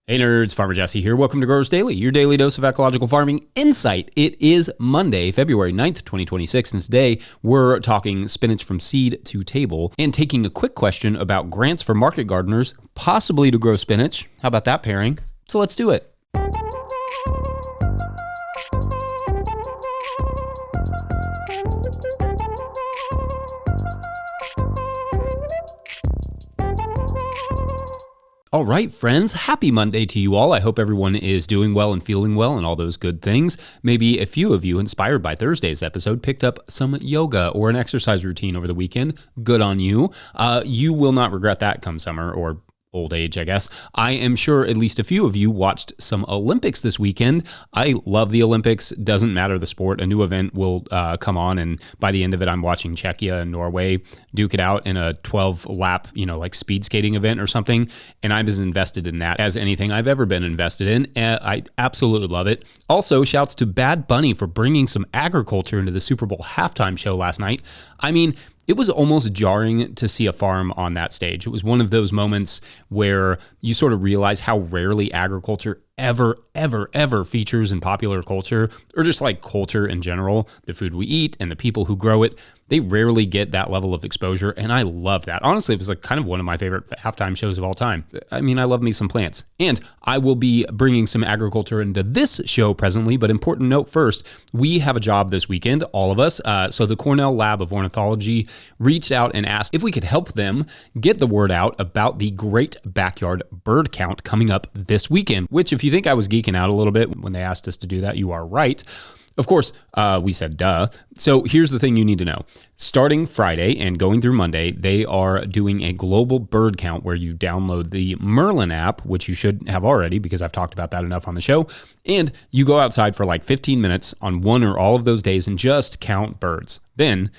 Hey nerds, Farmer Jesse here. Welcome to Growers Daily, your daily dose of ecological farming insight. It is Monday, February 9th, 2026, and today we're talking spinach from seed to table and taking a quick question about grants for market gardeners, possibly to grow spinach. How about that pairing? So let's do it. All right, friends, happy Monday to you all. I hope everyone is doing well and feeling well and all those good things. Maybe a few of you, inspired by Thursday's episode, picked up some yoga or an exercise routine over the weekend. Good on you. You will not regret that come summer or old age, I guess. I am sure at least a few of you watched some Olympics this weekend. I love the Olympics. Doesn't matter the sport. A new event will come on, and by the end of it, I'm watching Czechia and Norway duke it out in a 12-lap, like speed skating event or something, and I'm as invested in that as anything I've ever been invested in. I absolutely love it. Also, shouts to Bad Bunny for bringing some agriculture into the Super Bowl halftime show last night. I mean, it was almost jarring to see a farm on that stage. It was one of those moments where you sort of realize how rarely agriculture ever features in popular culture, or just like culture in general. The food we eat and the people who grow it, they rarely get that level of exposure, and I love that. Honestly, it was like kind of one of my favorite halftime shows of all time. I mean, I love me some plants, and I will be bringing some agriculture into this show presently, but important note first, we have a job this weekend, all of us. So the Cornell Lab of Ornithology reached out and asked if we could help them get the word out about the Great Backyard Bird Count coming up this weekend, which if you think I was geeking out a little bit when they asked us to do that, you are right. Of course, we said duh. So here's the thing you need to know. Starting Friday and going through Monday, they are doing a global bird count where you download the Merlin app, which you should have already because I've talked about that enough on the show, and you go outside for like 15 minutes on one or all of those days and just count birds. Then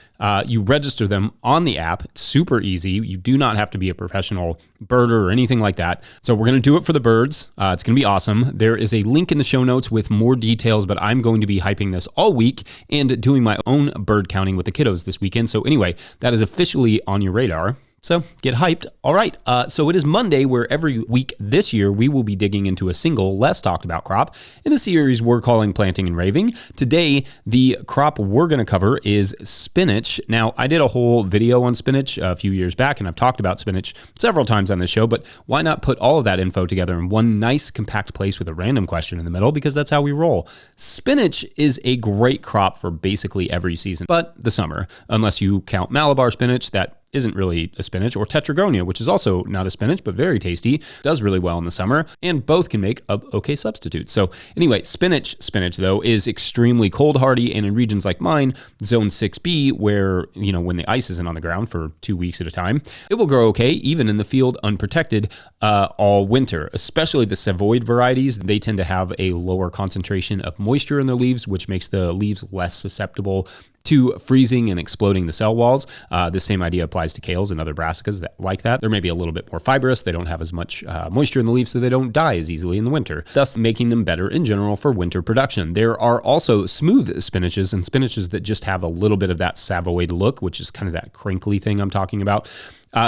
you register them on the app. It's super easy. You do not have to be a professional birder or anything like that. So we're going to do it for the birds. It's going to be awesome. There is a link in the show notes with more details, but I'm going to be hyping this all week and doing my own bird counting with the kiddos this weekend. So anyway, that is officially on your radar. So get hyped. All right. So it is Monday, where every week this year we will be digging into a single less talked about crop in the series we're calling Planting and Raving. Today, the crop we're going to cover is spinach. Now, I did a whole video on spinach a few years back, and I've talked about spinach several times on this show, but why not put all of that info together in one nice compact place with a random question in the middle, because that's how we roll. Spinach is a great crop for basically every season, but the summer, unless you count Malabar spinach, that isn't really a spinach, or Tetragonia, which is also not a spinach, but very tasty, does really well in the summer, and both can make a okay substitute. So anyway, spinach though is extremely cold hardy, and in regions like mine, zone 6B, where, when the ice isn't on the ground for 2 weeks at a time, it will grow okay, even in the field unprotected all winter, especially the Savoid varieties. They tend to have a lower concentration of moisture in their leaves, which makes the leaves less susceptible to freezing and exploding the cell walls. The same idea applies to kales and other brassicas like that. They're maybe a little bit more fibrous. They don't have as much moisture in the leaves, so they don't die as easily in the winter, thus making them better in general for winter production. There are also smooth spinaches and spinaches that just have a little bit of that Savoid look, which is kind of that crinkly thing I'm talking about.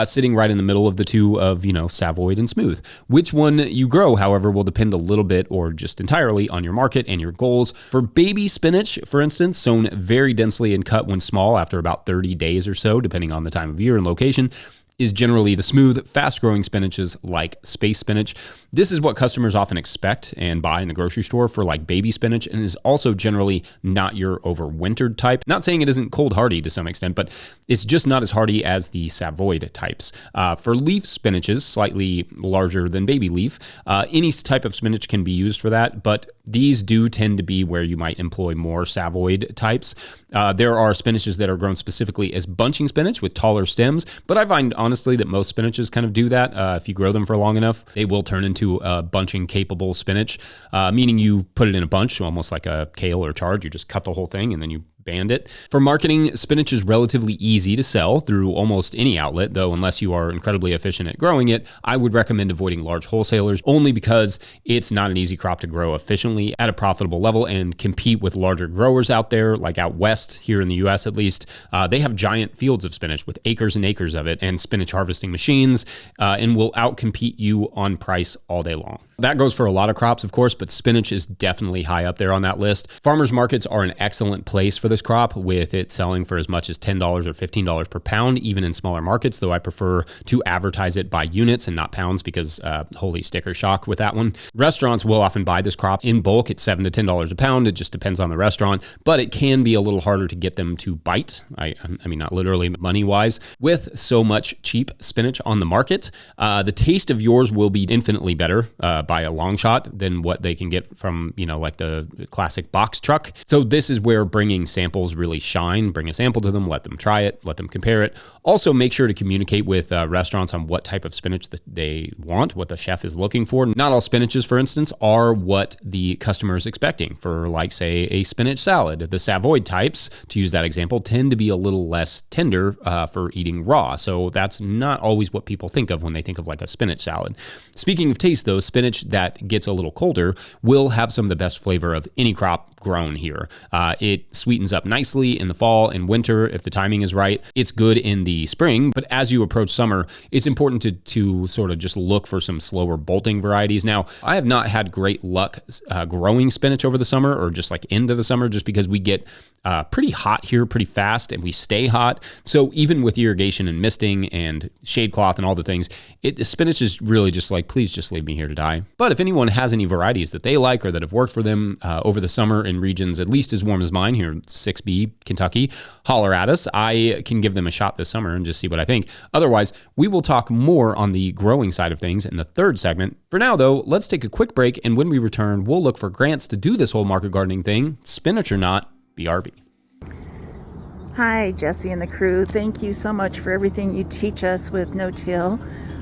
Sitting right in the middle of the two of, Savoid and smooth. Which one you grow, however, will depend a little bit or just entirely on your market and your goals. For baby spinach, for instance, sown very densely and cut when small after about 30 days or so, depending on the time of year and location, is generally the smooth, fast-growing spinaches like space spinach. This is what customers often expect and buy in the grocery store for like baby spinach, and is also generally not your overwintered type. Not saying it isn't cold hardy to some extent, but it's just not as hardy as the Savoid types. For leaf spinaches, slightly larger than baby leaf, any type of spinach can be used for that, but these do tend to be where you might employ more Savoid types. There are spinaches that are grown specifically as bunching spinach with taller stems, but I find honestly that most spinaches kind of do that. If you grow them for long enough, they will turn into a bunching capable spinach, meaning you put it in a bunch, almost like a kale or chard. You just cut the whole thing and then you band it. For marketing, spinach is relatively easy to sell through almost any outlet, though unless you are incredibly efficient at growing it, I would recommend avoiding large wholesalers, only because it's not an easy crop to grow efficiently at a profitable level and compete with larger growers out there, like out west, here in the US at least. They have giant fields of spinach with acres and acres of it and spinach harvesting machines, and will outcompete you on price all day long. That goes for a lot of crops, of course, but spinach is definitely high up there on that list. Farmers markets are an excellent place for this crop, with it selling for as much as $10 or $15 per pound, even in smaller markets, though I prefer to advertise it by units and not pounds because holy sticker shock with that one. Restaurants will often buy this crop in bulk at $7 to $10 a pound. It just depends on the restaurant, but it can be a little harder to get them to bite. I mean, not literally money-wise. With so much cheap spinach on the market, the taste of yours will be infinitely better by a long shot than what they can get from, like the classic box truck. So this is where bringing samples really shine. Bring a sample to them, let them try it, let them compare it. Also, make sure to communicate with restaurants on what type of spinach that they want, what the chef is looking for. Not all spinaches, for instance, are what the customer is expecting. For, like, say, a spinach salad, the Savoy types, to use that example, tend to be a little less tender for eating raw. So that's not always what people think of when they think of like a spinach salad. Speaking of taste, though, spinach that gets a little colder will have some of the best flavor of any crop grown here. It sweetens up nicely in the fall and winter if the timing is right. It's good in the spring, but as you approach summer, it's important to sort of just look for some slower bolting varieties. Now, I have not had great luck growing spinach over the summer or just like into the summer, just because we get pretty hot here pretty fast and we stay hot. So even with irrigation and misting and shade cloth and all the things, spinach is really just like, please just leave me here to die. But if anyone has any varieties that they like or that have worked for them over the summer in regions at least as warm as mine here in 6B, Kentucky, holler at us. I can give them a shot this summer and just see what I think. Otherwise, we will talk more on the growing side of things in the third segment. For now, though, let's take a quick break, and when we return, we'll look for grants to do this whole market gardening thing, spinach or not. BRB. Hi, Jesse and the crew. Thank you so much for everything you teach us with no-till.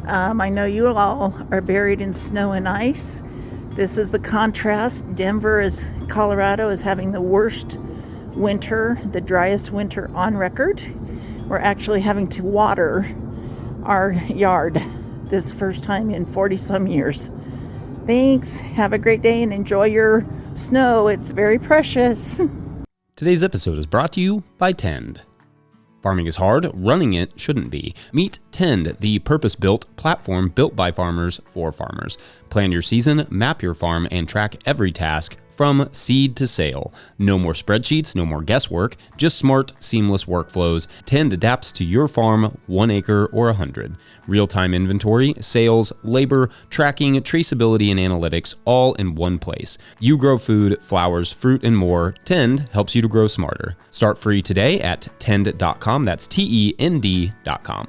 I know you all are buried in snow and ice. This is the contrast. Colorado is having the worst winter, the driest winter on record. We're actually having to water our yard this first time in 40-some years. Thanks. Have a great day and enjoy your snow. It's very precious. Today's episode is brought to you by Tend. Farming is hard, running it shouldn't be. Meet Tend, the purpose-built platform built by farmers for farmers. Plan your season, map your farm, and track every task from seed to sale. No more spreadsheets, no more guesswork, just smart, seamless workflows. Tend adapts to your farm, 1 acre or 100. Real-time inventory, sales, labor, tracking, traceability, and analytics all in one place. You grow food, flowers, fruit, and more. Tend helps you to grow smarter. Start free today at tend.com. That's TEND.com.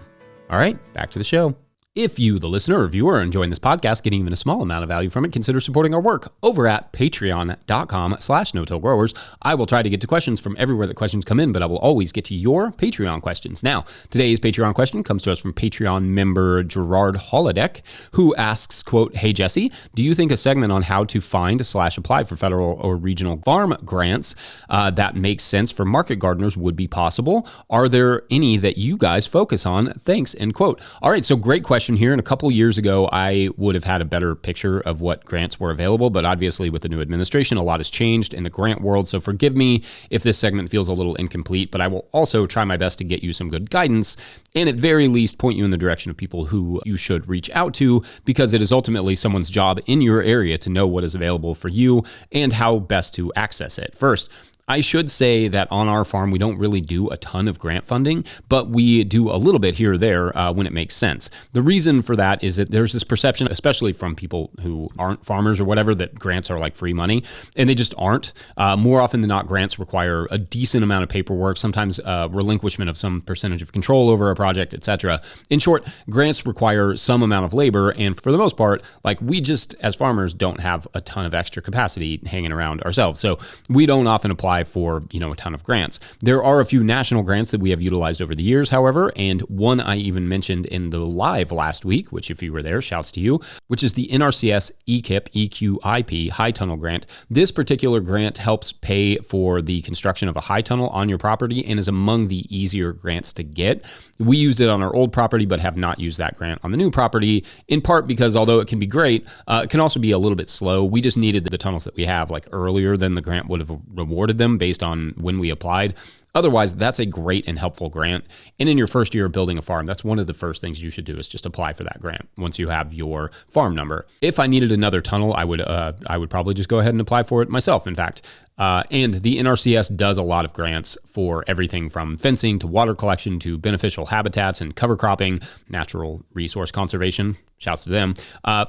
All right, back to the show. If you, the listener or viewer, are enjoying this podcast, getting even a small amount of value from it, consider supporting our work over at patreon.com/no-till-growers. I will try to get to questions from everywhere that questions come in, but I will always get to your Patreon questions. Now, today's Patreon question comes to us from Patreon member Gerard Holodeck, who asks, quote, "Hey Jesse, do you think a segment on how to find/apply for federal or regional farm grants that makes sense for market gardeners would be possible? Are there any that you guys focus on? Thanks," end quote. All right, so great question here. And a couple years ago, I would have had a better picture of what grants were available, but obviously with the new administration, a lot has changed in the grant world. So forgive me if this segment feels a little incomplete, but I will also try my best to get you some good guidance and at very least point you in the direction of people who you should reach out to, because it is ultimately someone's job in your area to know what is available for you and how best to access it. First, I should say that on our farm, we don't really do a ton of grant funding, but we do a little bit here or there when it makes sense. The reason for that is that there's this perception, especially from people who aren't farmers or whatever, that grants are like free money, and they just aren't. More often than not, grants require a decent amount of paperwork, sometimes relinquishment of some percentage of control over a project, etc. In short, grants require some amount of labor, and for the most part, like we just, as farmers, don't have a ton of extra capacity hanging around ourselves. So we don't often apply for, a ton of grants. There are a few national grants that we have utilized over the years, however, and one I even mentioned in the live last week, which if you were there, shouts to you, which is the NRCS EQIP High Tunnel Grant. This particular grant helps pay for the construction of a high tunnel on your property and is among the easier grants to get. We used it on our old property, but have not used that grant on the new property, in part because although it can be great, it can also be a little bit slow. We just needed the tunnels that we have like earlier than the grant would have rewarded them. them based on when we applied. Otherwise, that's a great and helpful grant. And in your first year of building a farm, that's one of the first things you should do is just apply for that grant once you have your farm number. If I needed another tunnel, I would probably just go ahead and apply for it myself, in fact. And the NRCS does a lot of grants for everything from fencing to water collection to beneficial habitats and cover cropping, natural resource conservation. Shouts to them.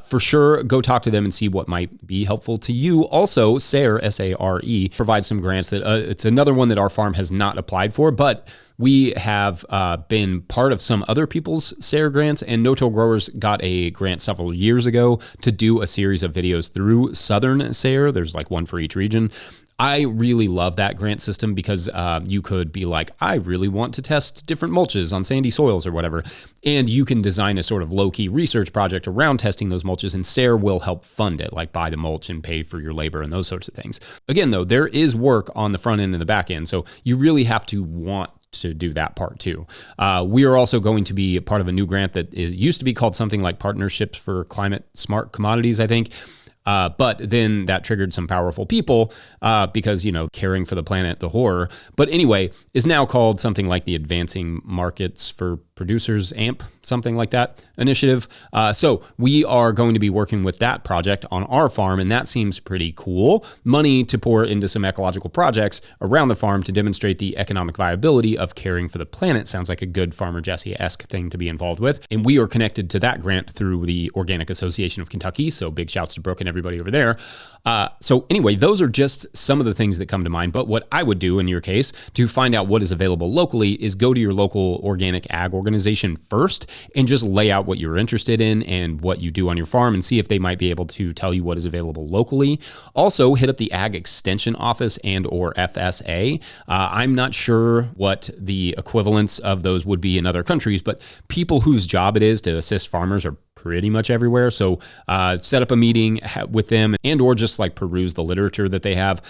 For sure, go talk to them and see what might be helpful to you. Also, SARE, S-A-R-E, provides some grants that it's another one that our farm has not applied for, but we have been part of some other people's SARE grants, and No-Till Growers got a grant several years ago to do a series of videos through Southern SARE. There's like one for each region. I really love that grant system because you could be like, I really want to test different mulches on sandy soils or whatever. And you can design a sort of low-key research project around testing those mulches, and SARE will help fund it, like buy the mulch and pay for your labor and those sorts of things. Again, though, there is work on the front end and the back end, so you really have to want to do that part too. We are also going to be a part of a new grant that used to be called something like Partnerships for Climate Smart Commodities, I think. But then that triggered some powerful people because, caring for the planet, the horror. But anyway, is now called something like the Advancing Markets for Producers, AMP, something like that initiative. So we are going to be working with that project on our farm, and that seems pretty cool. Money to pour into some ecological projects around the farm to demonstrate the economic viability of caring for the planet. Sounds like a good Farmer Jesse-esque thing to be involved with. And we are connected to that grant through the Organic Association of Kentucky. So big shouts to Brooke and everybody over there. So anyway, those are just some of the things that come to mind. But what I would do in your case to find out what is available locally is go to your local organic ag organization first and just lay out what you're interested in and what you do on your farm and see if they might be able to tell you what is available locally. Also, hit up the Ag Extension Office and or FSA. I'm not sure what the equivalents of those would be in other countries, but people whose job it is to assist farmers are pretty much everywhere. So set up a meeting with them and or just like peruse the literature that they have.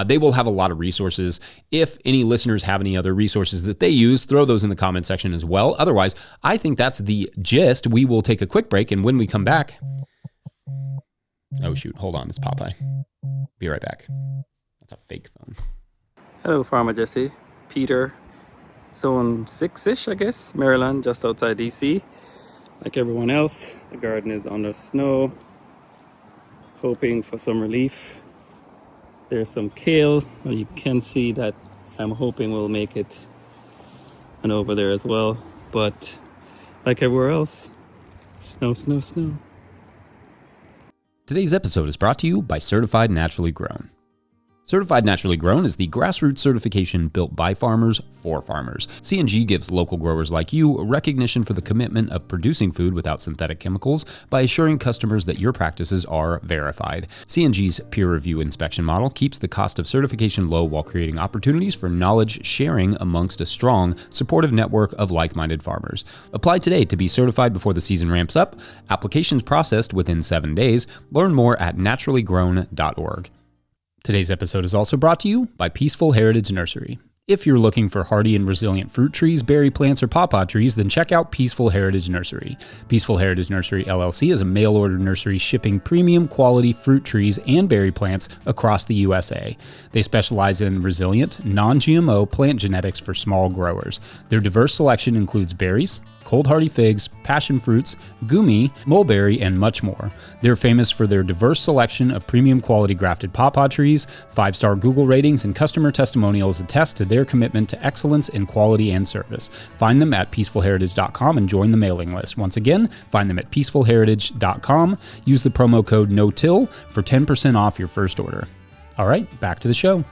They will have a lot of resources. If any listeners have any other resources that they use, throw those in the comment section as well. Otherwise, I think that's the gist. We will take a quick break, and when we come back... Oh shoot, hold on, it's Popeye. Be right back. That's a fake phone. Hello, Farmer Jesse. Peter, zone 6-ish, I guess, Maryland, just outside DC. Like everyone else, the garden is under snow, hoping for some relief. There's some kale, well, you can see that I'm hoping we'll make it, and over there as well. But like everywhere else, snow, snow, snow. Today's episode is brought to you by Certified Naturally Grown. Certified Naturally Grown is the grassroots certification built by farmers for farmers. C&G gives local growers like you recognition for the commitment of producing food without synthetic chemicals by assuring customers that your practices are verified. C&G's peer review inspection model keeps the cost of certification low while creating opportunities for knowledge sharing amongst a strong, supportive network of like-minded farmers. Apply today to be certified before the season ramps up. Applications processed within 7 days. Learn more at naturallygrown.org. Today's episode is also brought to you by Peaceful Heritage Nursery. If you're looking for hardy and resilient fruit trees, berry plants, or pawpaw trees, then check out Peaceful Heritage Nursery. Peaceful Heritage Nursery LLC is a mail-order nursery shipping premium quality fruit trees and berry plants across the USA. They specialize in resilient, non-GMO plant genetics for small growers. Their diverse selection includes berries, cold hardy figs, passion fruits, gumi, mulberry, and much more. They're famous for their diverse selection of premium quality grafted pawpaw trees. 5-star Google ratings and customer testimonials attest to their commitment to excellence in quality and service. Find them at peacefulheritage.com and join the mailing list. Once again, find them at peacefulheritage.com. Use the promo code NOTIL for 10% off your first order. All right, back to the show.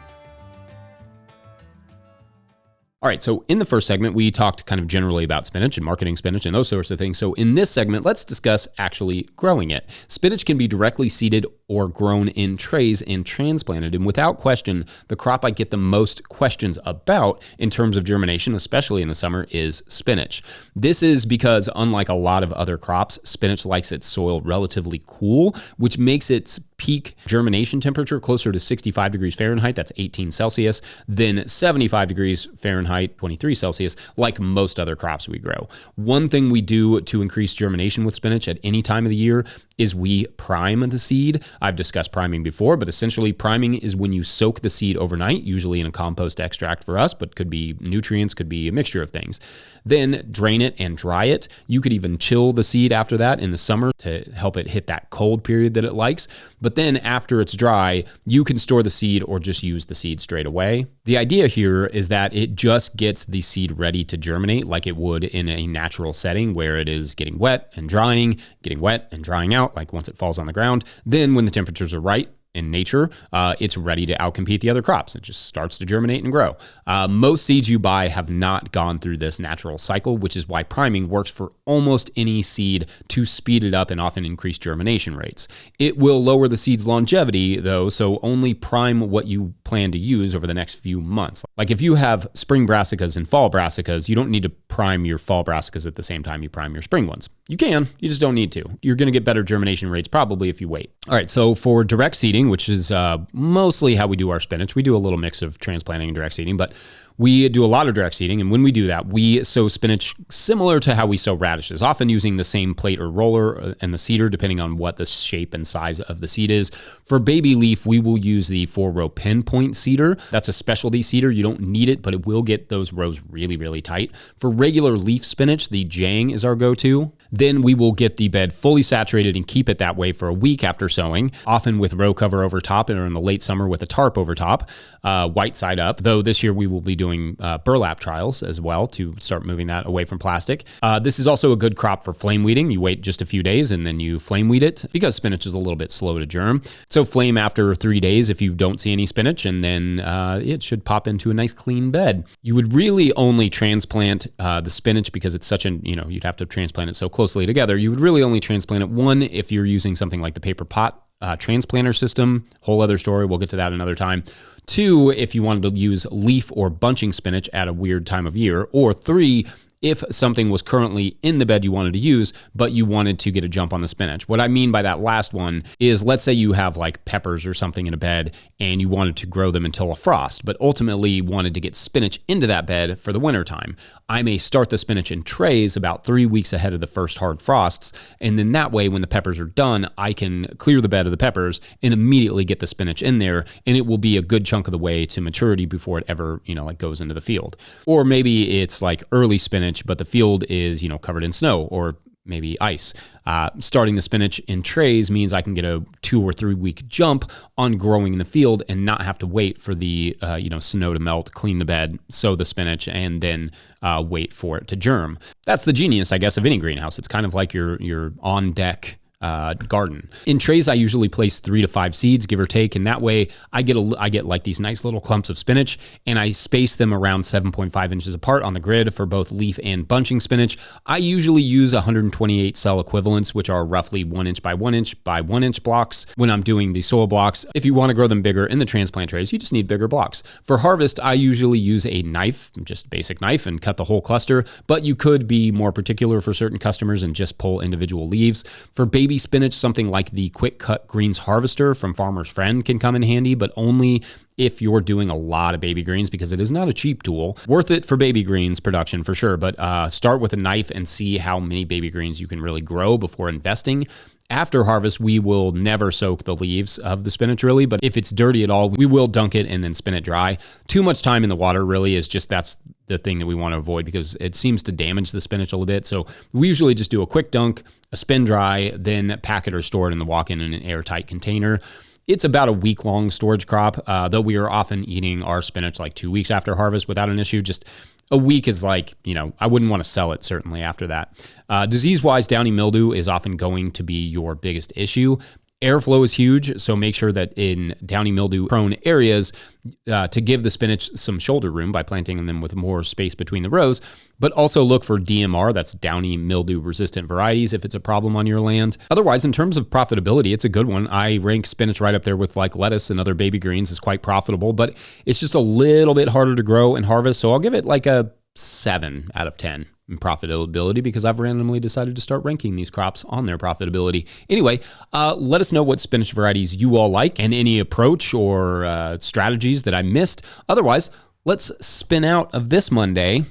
All right, so in the first segment, we talked kind of generally about spinach and marketing spinach and those sorts of things. So in this segment, let's discuss actually growing it. Spinach can be directly seeded or grown in trays and transplanted. And without question, the crop I get the most questions about in terms of germination, especially in the summer, is spinach. This is because unlike a lot of other crops, spinach likes its soil relatively cool, which makes its peak germination temperature closer to 65 degrees Fahrenheit, that's 18 Celsius, than 75 degrees Fahrenheit, 23 Celsius, like most other crops we grow. One thing we do to increase germination with spinach at any time of the year is we prime the seed. I've discussed priming before, but essentially priming is when you soak the seed overnight, usually in a compost extract for us, but could be nutrients, could be a mixture of things. Then drain it and dry it. You could even chill the seed after that in the summer to help it hit that cold period that it likes. But then after it's dry, you can store the seed or just use the seed straight away. The idea here is that it just gets the seed ready to germinate like it would in a natural setting where it is getting wet and drying, getting wet and drying out, like once it falls on the ground. Then when the temperatures are right in nature, it's ready to outcompete the other crops. It just starts to germinate and grow. Most seeds you buy have not gone through this natural cycle, which is why priming works for almost any seed to speed it up and often increase germination rates. It will lower the seed's longevity though, so only prime what you plan to use over the next few months. Like if you have spring brassicas and fall brassicas, you don't need to prime your fall brassicas at the same time you prime your spring ones. You can, you just don't need to. You're going to get better germination rates probably if you wait. All right, so for direct seeding, which is mostly how we do our spinach, we do a little mix of transplanting and direct seeding, but we do a lot of direct seeding, and when we do that, we sow spinach similar to how we sow radishes, often using the same plate or roller and the seeder, depending on what the shape and size of the seed is. For baby leaf, we will use the 4-row pinpoint seeder. That's a specialty seeder. You don't need it, but it will get those rows really, really tight. For regular leaf spinach, the Jang is our go-to. Then we will get the bed fully saturated and keep it that way for a week after sowing, often with row cover over top, or in the late summer with a tarp over top, white side up, though this year we will be doing burlap trials as well to start moving that away from plastic. This is also a good crop for flame weeding. You wait just a few days and then you flame weed it because spinach is a little bit slow to germ. So flame after 3 days if you don't see any spinach, and then it should pop into a nice clean bed. You would really only transplant the spinach because it's such an, you'd have to transplant it so closely together. You would really only transplant it, one, if you're using something like the paper pot transplanter system, whole other story. We'll get to that another time. 2, if you wanted to use leaf or bunching spinach at a weird time of year. Or 3, if something was currently in the bed you wanted to use, but you wanted to get a jump on the spinach. What I mean by that last one is, let's say you have like peppers or something in a bed and you wanted to grow them until a frost, but ultimately wanted to get spinach into that bed for the winter time. I may start the spinach in trays about 3 weeks ahead of the first hard frosts, and then that way when the peppers are done, I can clear the bed of the peppers and immediately get the spinach in there, and it will be a good chunk of the way to maturity before it ever, goes into the field. Or maybe it's like early spinach, but the field is, covered in snow or maybe ice. Starting the spinach in trays means I can get a 2 or 3 week jump on growing in the field and not have to wait for the, snow to melt, clean the bed, sow the spinach, and then wait for it to germ. That's the genius, I guess, of any greenhouse. It's kind of like your on deck garden. In trays, I usually place 3 to 5 seeds, give or take, and that way I get like these nice little clumps of spinach, and I space them around 7.5 inches apart on the grid for both leaf and bunching spinach. I usually use 128 cell equivalents, which are roughly 1 inch by 1 inch by 1 inch blocks when I'm doing the soil blocks. If you want to grow them bigger in the transplant trays, you just need bigger blocks. For harvest, I usually use a knife, just basic knife, and cut the whole cluster, but you could be more particular for certain customers and just pull individual leaves. For baby spinach, something like the Quick Cut Greens Harvester from Farmer's Friend can come in handy, but only if you're doing a lot of baby greens, because it is not a cheap tool. Worth it for baby greens production for sure, but start with a knife and see how many baby greens you can really grow before investing. After harvest, we will never soak the leaves of the spinach really, but if it's dirty at all, we will dunk it and then spin it dry. Too much time in the water really is just, that's the thing that we want to avoid because it seems to damage the spinach a little bit. So we usually just do a quick dunk, a spin dry, then pack it or store it in the walk-in in an airtight container. It's about a week-long storage crop, though we are often eating our spinach like 2 weeks after harvest without an issue. Just a week is like, I wouldn't want to sell it certainly after that. Disease-wise, downy mildew is often going to be your biggest issue. Airflow is huge, so make sure that in downy mildew prone areas to give the spinach some shoulder room by planting them with more space between the rows, but also look for DMR, that's downy mildew resistant varieties if it's a problem on your land. Otherwise, in terms of profitability, it's a good one. I rank spinach right up there with like lettuce and other baby greens. It's quite profitable, but it's just a little bit harder to grow and harvest, so I'll give it like a 7 out of 10. In profitability because I've randomly decided to start ranking these crops on their profitability. Anyway, let us know what spinach varieties you all like and any approach or strategies that I missed. Otherwise, let's spin out of this Monday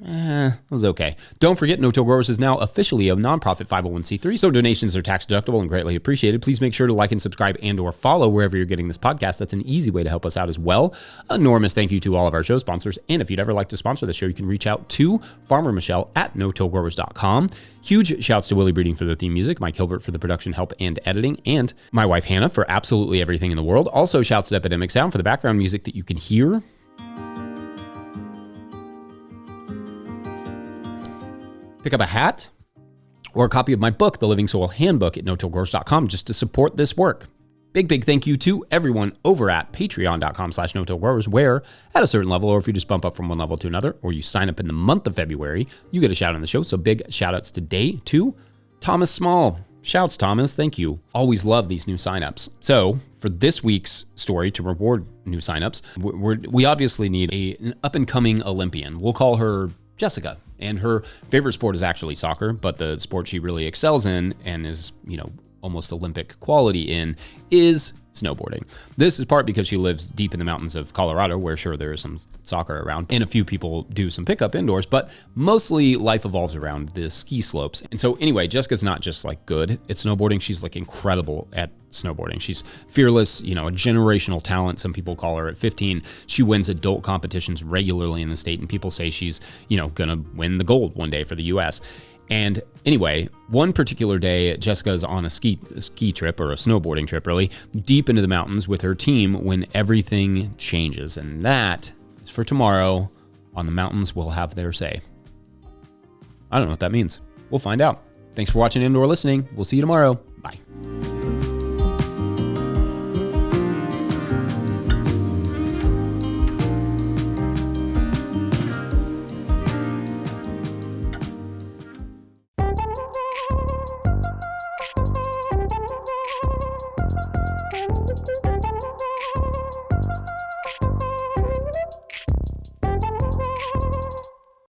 it was okay. Don't forget, No Till Growers is now officially a nonprofit 501c3, so donations are tax deductible and greatly appreciated. Please make sure to like and subscribe and or follow wherever you're getting this podcast. That's an easy way to help us out as well. Enormous thank you to all of our show sponsors. And if you'd ever like to sponsor the show, you can reach out to Farmer Michelle at notillgrowers.com. Huge shouts to Willie Breeding for the theme music, Mike Hilbert for the production help and editing, and my wife Hannah for absolutely everything in the world. Also shouts to Epidemic Sound for the background music that you can hear. Pick up a hat or a copy of my book, The Living Soil Handbook, at notillgrowers.com just to support this work. Big thank you to everyone over at patreon.com/notillgrowers, where at a certain level, or if you just bump up from one level to another, or you sign up in the month of February, you get a shout out on the show. So big shout outs today to Thomas Small. Shouts, Thomas. Thank you. Always love these new signups. So for this week's story, to reward new signups, we obviously need an up and coming Olympian. We'll call her Jessica, and her favorite sport is actually soccer, but the sport she really excels in and is, almost Olympic quality in is snowboarding. This is part because she lives deep in the mountains of Colorado, where sure there is some soccer around and a few people do some pickup indoors, but mostly life evolves around the ski slopes. And so anyway, Jessica's not just like good at snowboarding, she's like incredible at snowboarding. She's fearless, a generational talent. Some people call her. At 15, she wins adult competitions regularly in the state, and people say she's, gonna win the gold one day for the US. And anyway, one particular day, Jessica's on a ski trip, or a snowboarding trip really, deep into the mountains with her team when everything changes. And that is for tomorrow on The Mountains Will Have Their Say. I don't know what that means. We'll find out. Thanks for watching and or listening. We'll see you tomorrow. Bye.